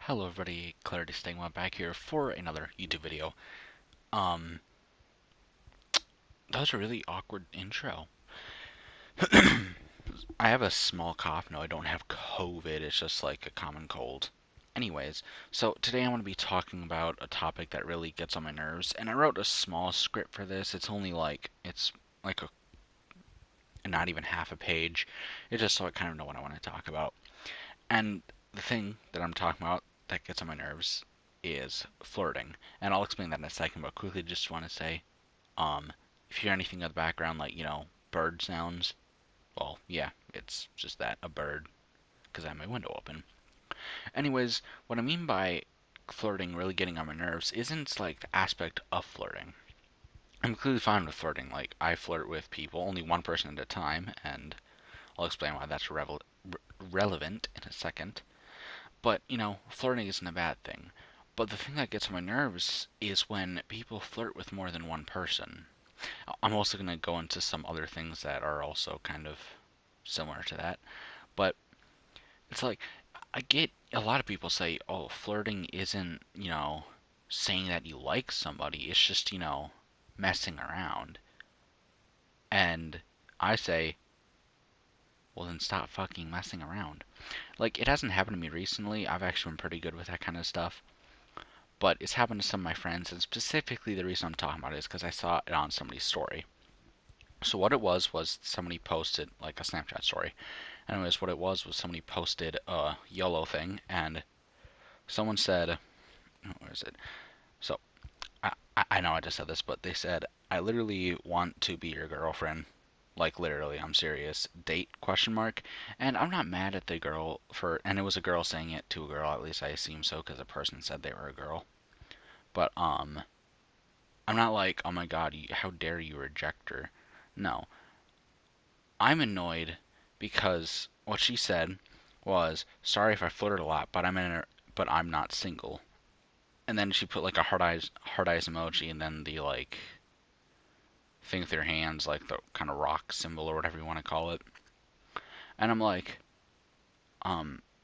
Hello everybody, Clarity-Stigma back here for another YouTube video. Um, that was a really awkward intro. I have a small cough. No, I don't have COVID. It's just like a common cold. Anyways, so today I'm going to be talking about a topic that really gets on my nerves, and I wrote a small script for this. It's like not even half a page. It's just so I kind of know what I want to talk about. And the thing that I'm talking about that gets on my nerves is flirting. And I'll explain that in a second, but quickly just want to say, if you hear anything in the background like, bird sounds, well, yeah, it's just that, a bird, because I have my window open. Anyways, what I mean by flirting really getting on my nerves isn't like the aspect of flirting. I'm clearly fine with flirting. Like, I flirt with people, only one person at a time, and I'll explain why that's relevant in a second. But, flirting isn't a bad thing. But the thing that gets on my nerves is when people flirt with more than one person. I'm also going to go into some other things that are also kind of similar to that. But it's like, I get a lot of people say, oh, flirting isn't, saying that you like somebody. It's just, messing around. And I say, well, then stop fucking messing around. Like, it hasn't happened to me recently. I've actually been pretty good with that kind of stuff. But it's happened to some of my friends, and specifically the reason I'm talking about it is because I saw it on somebody's story. So what it was somebody posted, like a Snapchat story. Anyways, what it was somebody posted a YOLO thing, and someone said, where is it? So, I know I just said this, but they said, I literally want to be your girlfriend. Like, literally, I'm serious. Date, question mark. And I'm not mad at the girl and it was a girl saying it to a girl, at least I assume so, because the person said they were a girl. But, I'm not like, oh my god, how dare you reject her. No. I'm annoyed because what she said was, sorry if I flirted a lot, but I'm not single. And then she put like a heart eyes emoji, and then the like thing with her hands, like the kind of rock symbol or whatever you want to call it. And I'm like,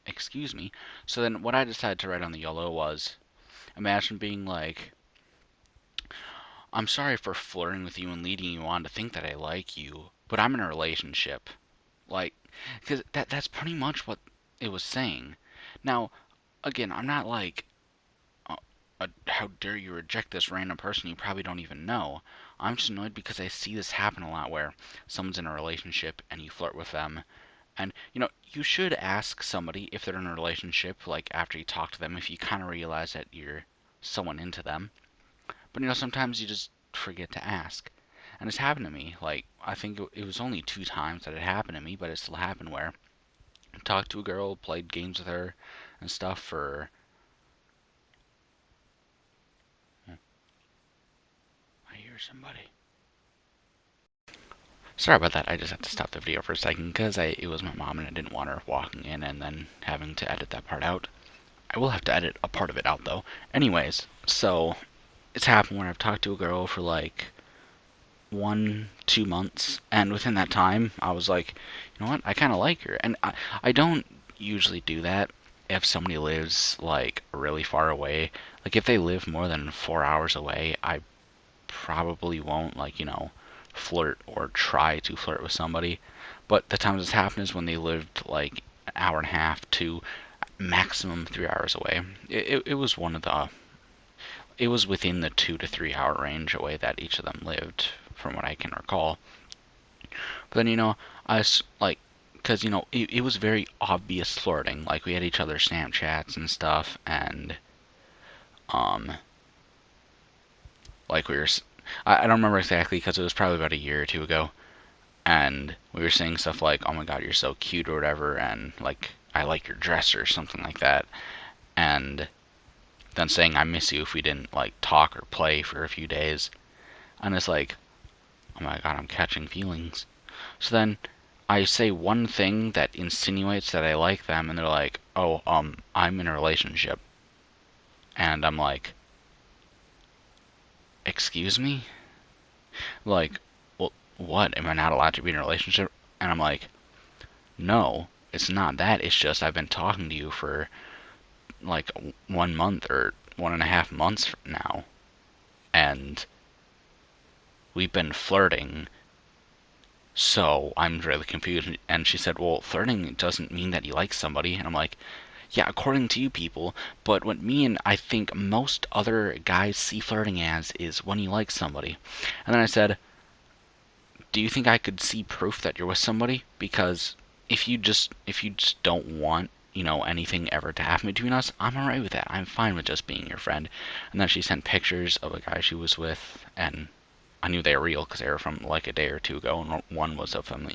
excuse me. So then what I decided to write on the YOLO was, imagine being like, I'm sorry for flirting with you and leading you on to think that I like you, but I'm in a relationship. Like, because that's pretty much what it was saying. Now, again, I'm not like, how dare you reject this random person you probably don't even know. I'm just annoyed because I see this happen a lot where someone's in a relationship and you flirt with them. And, you should ask somebody if they're in a relationship, like after you talk to them, if you kind of realize that you're someone into them. But, sometimes you just forget to ask. And it's happened to me. Like, I think it was only 2 times that it happened to me, but it still happened where I talked to a girl, played games with her and stuff for. I hear somebody. Sorry about that. I just had to stop the video for a second because it was my mom and I didn't want her walking in and then having to edit that part out. I will have to edit a part of it out though. Anyways, so it's happened when I've talked to a girl for like 1, 2 months, and within that time, I was like, you know what, I kind of like her. And I don't usually do that if somebody lives like really far away. Like if they live more than 4 hours away, I probably won't like, flirt or try to flirt with somebody. But the times it's happened is when they lived like an hour and a half to maximum 3 hours away. It was one of the it was within the 2 to 3 hour range away that each of them lived, from what I can recall. But then, I was like, because, it was very obvious flirting. Like, we had each other's Snapchats and stuff, and, um, like, I don't remember exactly because it was probably about a year or two ago, and we were saying stuff like, oh my god, you're so cute or whatever, and, like, I like your dress or something like that, and then saying I miss you if we didn't, like, talk or play for a few days. And it's like, oh my god, I'm catching feelings. So then I say one thing that insinuates that I like them, and they're like, oh, I'm in a relationship. And I'm like, excuse me? Like, well, what? Am I not allowed to be in a relationship? And I'm like, no, it's not that. It's just I've been talking to you for like 1 month or 1.5 months now, and we've been flirting. So I'm really confused. And she said, well, flirting doesn't mean that you like somebody. And I'm like, yeah, according to you people, but what me and I think most other guys see flirting as is when you like somebody. And then I said, do you think I could see proof that you're with somebody? Because if you just don't want, anything ever to happen between us, I'm alright with that. I'm fine with just being your friend. And then she sent pictures of a guy she was with, and I knew they were real because they were from like a day or two ago, and one was of them,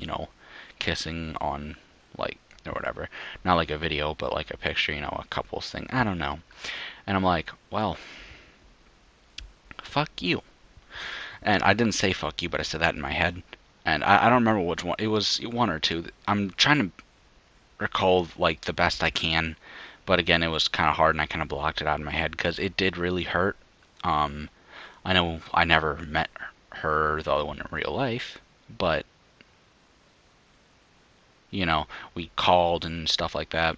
kissing on, like, or whatever. Not like a video, but like a picture, a couple's thing. I don't know. And I'm like, well, fuck you. And I didn't say fuck you, but I said that in my head. And I don't remember which one. It was one or two. I'm trying to recall, like, the best I can. But again, it was kind of hard, and I kind of blocked it out in my head because it did really hurt. I know I never met her, the other one, in real life. But, we called and stuff like that.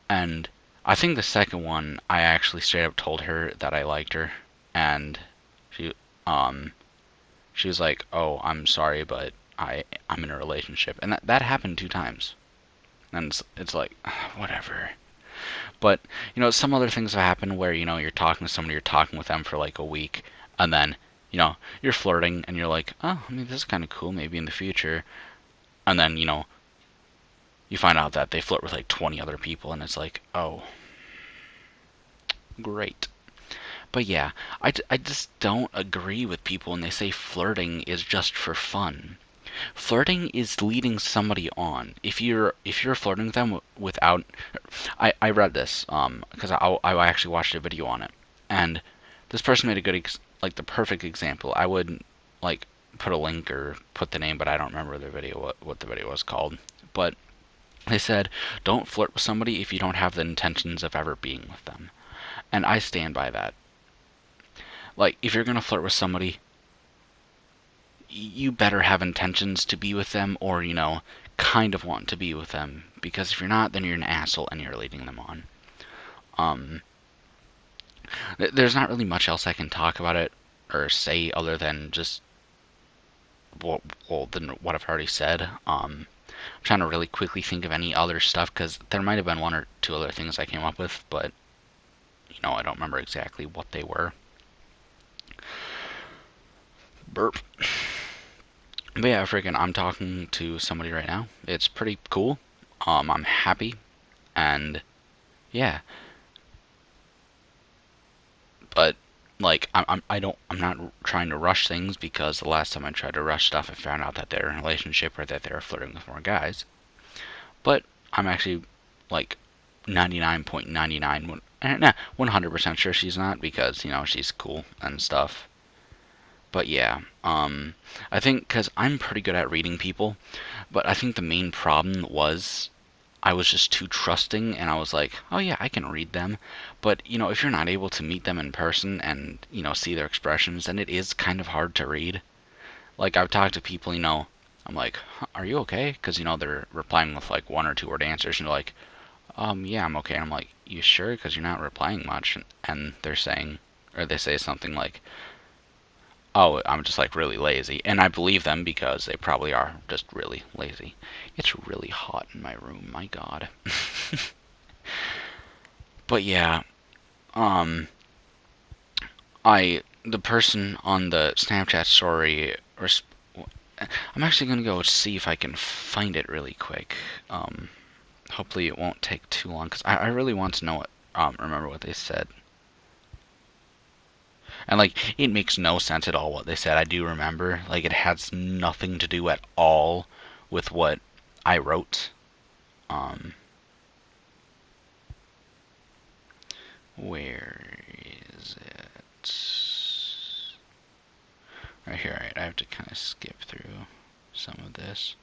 And I think the second one, I actually straight up told her that I liked her. And she, um, she was like, "Oh, I'm sorry, but I'm in a relationship," and that happened 2 times, and it's like, whatever. But some other things have happened where you're talking to somebody, you're talking with them for like a week, and then you're flirting, and you're like, oh, I mean, this is kind of cool, maybe in the future, and then you find out that they flirt with like 20 other people, and it's like, oh, great. But yeah, I just don't agree with people when they say flirting is just for fun. Flirting is leading somebody on. If you're flirting with them without, I read this because I actually watched a video on it, and this person made a good like the perfect example. I would like put a link or put the name, but I don't remember the video what the video was called. But they said, don't flirt with somebody if you don't have the intentions of ever being with them, and I stand by that. Like, if you're gonna flirt with somebody, you better have intentions to be with them, or kind of want to be with them, because if you're not, then you're an asshole and you're leading them on. um there's not really much else I can talk about it or say other than just than what I've already said. I'm trying to really quickly think of any other stuff because there might have been one or two other things I came up with, but I don't remember exactly what they were. Burp. But yeah, freaking, I'm talking to somebody right now. It's pretty cool. I'm happy, and yeah. But like, I'm not trying to rush things because the last time I tried to rush stuff, I found out that they're in a relationship or that they're flirting with more guys. But I'm actually like 99.99, 100% sure she's not, because she's cool and stuff. But yeah, I think because I'm pretty good at reading people, but I think the main problem was I was just too trusting, and I was like, oh yeah, I can read them. But if you're not able to meet them in person and see their expressions, then it is kind of hard to read. Like, I've talked to people, I'm like, are you okay? Because they're replying with like 1 or 2 word answers, and they're like, yeah, I'm okay. And I'm like, you sure? Because you're not replying much. And they're saying, or they say something like, oh, I'm just like really lazy. And I believe them because they probably are just really lazy. It's really hot in my room, my god. But yeah, um, the person on the Snapchat story, I'm actually gonna go see if I can find it really quick. Hopefully it won't take too long, because I really want to know remember what they said. And like, it makes no sense at all what they said. I do remember, like, it has nothing to do at all with what I wrote. Um, where is it? Right here. Right, I have to kind of skip through some of this.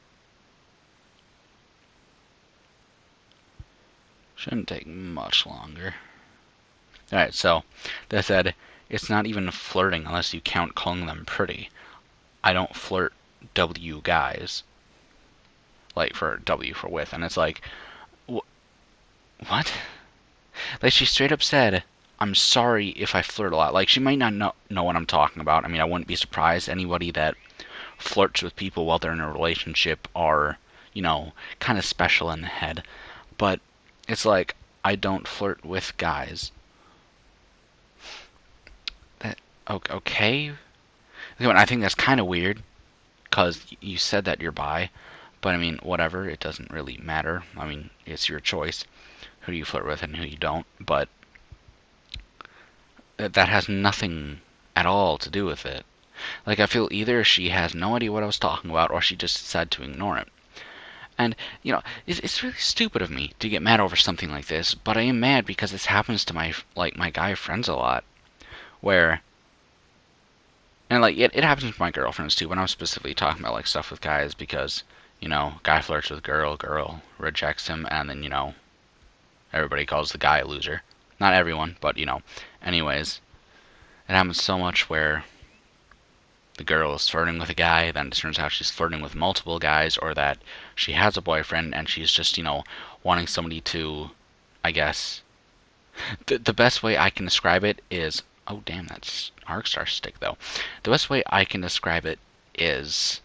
Shouldn't take much longer. Alright, so they said, it's not even flirting unless you count calling them pretty. I don't flirt W guys. Like, for W for with. And it's like, what? Like, she straight up said, I'm sorry if I flirt a lot. Like, she might not know what I'm talking about. I mean, I wouldn't be surprised. Anybody that flirts with people while they're in a relationship are, kind of special in the head. But it's like, I don't flirt with guys. That, okay? I think that's kind of weird, because you said that you're bi. But I mean, whatever, it doesn't really matter. I mean, it's your choice who you flirt with and who you don't. But that has nothing at all to do with it. Like, I feel either she has no idea what I was talking about, or she just decided to ignore it. And, it's really stupid of me to get mad over something like this, but I am mad because this happens to my guy friends a lot, where, and, like, it happens to my girlfriends, too, but I'm specifically talking about, like, stuff with guys, because, guy flirts with girl, girl rejects him, and then, everybody calls the guy a loser. Not everyone, but, anyways, it happens so much where the girl is flirting with a guy, then it turns out she's flirting with multiple guys, or that she has a boyfriend and she's just, wanting somebody to, I guess. The best way I can describe it is, oh damn, that's Arcstar stick though. The best way I can describe it is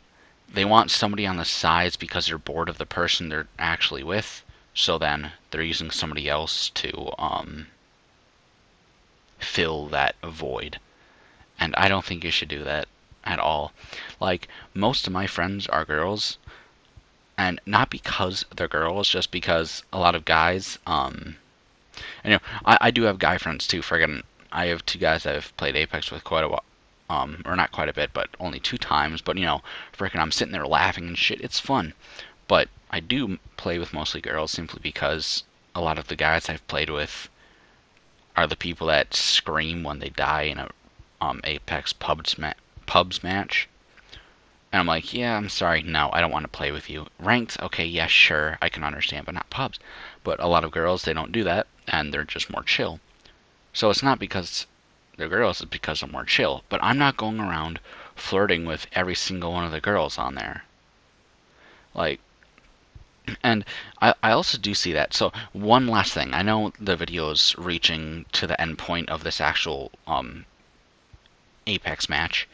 they want somebody on the sides because they're bored of the person they're actually with, so then they're using somebody else to fill that void. And I don't think you should do that at all. Like, most of my friends are girls, and not because they're girls, just because a lot of guys, I do have guy friends too. Friggin', I have two guys that I've played Apex with quite a while, or not quite a bit, but only 2 times. But frickin', I'm sitting there laughing and shit. It's fun. But I do play with mostly girls simply because a lot of the guys I've played with are the people that scream when they die in a Apex pubs match. And I'm like, yeah, I'm sorry, no, I don't want to play with you. Ranked, okay, yeah, sure, I can understand, but not pubs. But a lot of girls, they don't do that, and they're just more chill. So it's not because they're girls, it's because they're more chill. But I'm not going around flirting with every single one of the girls on there. Like, and I also do see that. So one last thing. I know the video is reaching to the end point of this actual Apex match.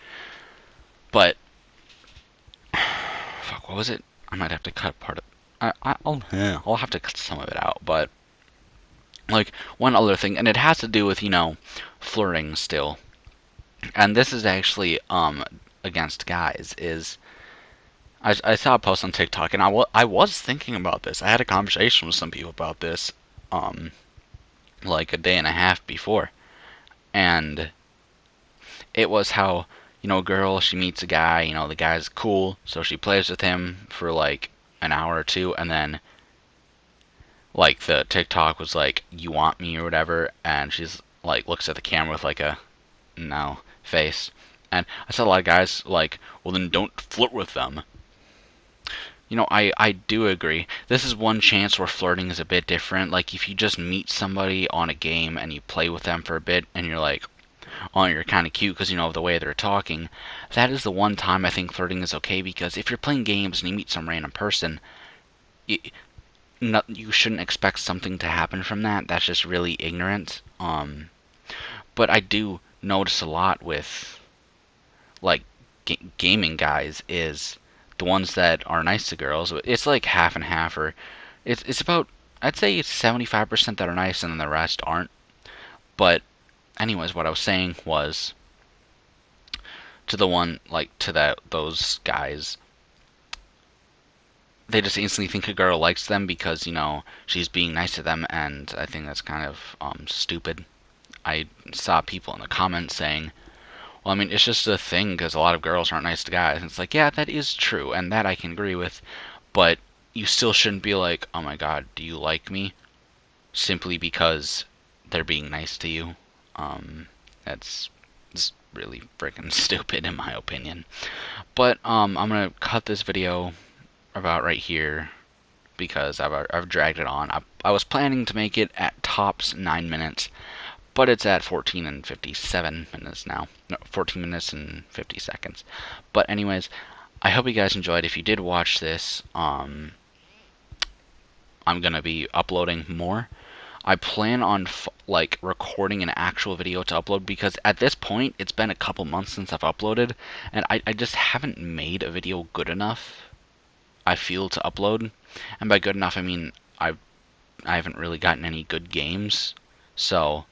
But fuck, what was it? I might have to cut part of. I'll have to cut some of it out. But like, one other thing, and it has to do with flirting still. And this is actually against guys. Is I saw a post on TikTok, and I was thinking about this. I had a conversation with some people about this, like a day and a half before, and it was how, a girl, she meets a guy, the guy's cool, so she plays with him for like an hour or two, and then, like, the TikTok was like, you want me or whatever, and she's like, looks at the camera with like a no face, and I saw a lot of guys like, well then don't flirt with them. I do agree. This is one chance where flirting is a bit different. Like, if you just meet somebody on a game and you play with them for a bit, and you're like, oh, you're kind of cute because, of the way they're talking, that is the one time I think flirting is okay, because if you're playing games and you meet some random person, you shouldn't expect something to happen from that. That's just really ignorant. But I do notice a lot with, like, gaming guys is the ones that are nice to girls. It's like half and half, or it's about, I'd say it's 75% that are nice and then the rest aren't. But anyways, what I was saying was, to the one, like, to those guys, they just instantly think a girl likes them because, she's being nice to them, and I think that's kind of stupid. I saw people in the comments saying, well, I mean, it's just a thing because a lot of girls aren't nice to guys. And it's like, yeah, that is true, and that I can agree with. But you still shouldn't be like, oh my god, do you like me? Simply because they're being nice to you. That's really freaking stupid in my opinion. But I'm gonna cut this video about right here because I've dragged it on. I was planning to make it at tops 9 minutes. But it's at 14 and 57 minutes now. No, 14 minutes and 50 seconds. But anyways, I hope you guys enjoyed. If you did watch this, I'm going to be uploading more. I plan on like recording an actual video to upload, because at this point it's been a couple months since I've uploaded, and I just haven't made a video good enough, I feel, to upload. And by good enough, I mean I haven't really gotten any good games, so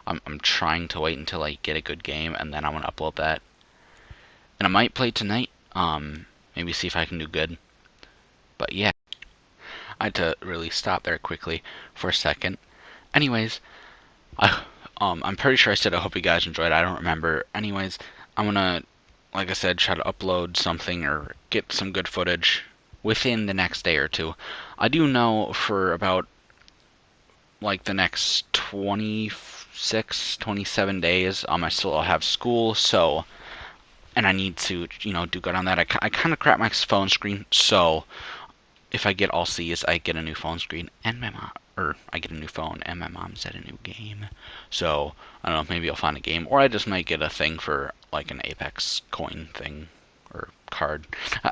I'm trying to wait until I get a good game, and then I'm gonna upload that. And I might play tonight. Maybe see if I can do good. But yeah, I had to really stop there quickly for a second. Anyways, I'm pretty sure I said I hope you guys enjoyed. I don't remember. Anyways, I'm gonna, like I said, try to upload something or get some good footage within the next day or two. I do know for about like the next 26, 27 days, I still have school, so, and I need to, do good on that. I kind of cracked my phone screen, so if I get all C's, I get a new phone screen, and my mom, or I get a new phone, and my mom said a new game. So, I don't know, maybe I'll find a game, or I just might get a thing for, like, an Apex coin thing, or card,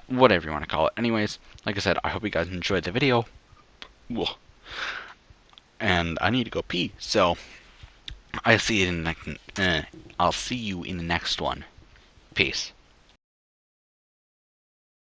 whatever you want to call it. Anyways, like I said, I hope you guys enjoyed the video, and I need to go pee, so I'll see you in the next one. Peace.